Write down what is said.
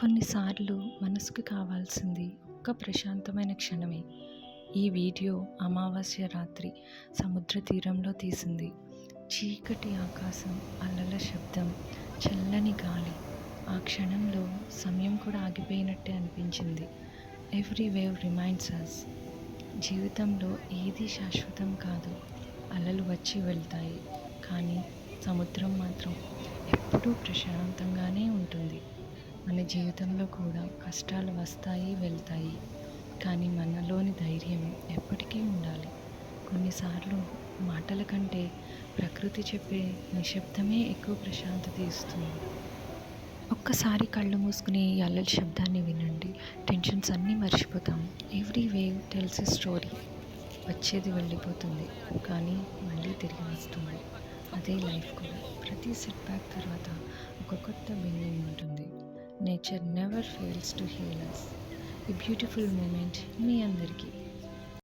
కొన్నిసార్లు మనసుకు కావాల్సింది ఒక్క ప్రశాంతమైన క్షణమే. ఈ వీడియో అమావాస్య రాత్రి సముద్ర తీరంలో తీసింది. చీకటి ఆకాశం, అలల శబ్దం, చల్లని గాలి. ఆ క్షణంలో సమయం కూడా ఆగిపోయినట్టే అనిపించింది. ఎవ్రీ వేవ్ రిమైండ్స్ అస్, జీవితంలో ఏది శాశ్వతం కాదు. అలలు వచ్చి వెళ్తాయి, కానీ సముద్రం మాత్రం ఎప్పుడూ ప్రశాంతంగానే ఉంటుంది. మన జీవితంలో కూడా కష్టాలు వస్తాయి, వెళ్తాయి, కానీ మనలోని ధైర్యం ఎప్పటికీ ఉండాలి. కొన్నిసార్లు మాటల కంటే ప్రకృతి చెప్పే నిశ్శబ్దమే ఎక్కువ ప్రశాంతత ఇస్తుంది. ఒక్కసారి కళ్ళు మూసుకుని ఈ అలల శబ్దాన్ని వినండి. టెన్షన్స్ అన్నీ మర్చిపోతాం. Every wave tells a story. వచ్చేది వెళ్ళిపోతుంది, కానీ మళ్ళీ తిరిగి వస్తుంది. అదే లైఫ్ కూడా. ప్రతి సెట్ బ్యాక్ తర్వాత ఒక కొత్త బిగినింగ్ ఉంటుంది. Nature never fails to heal us. ఈ బ్యూటిఫుల్ మూమెంట్ మీ అందరికీ.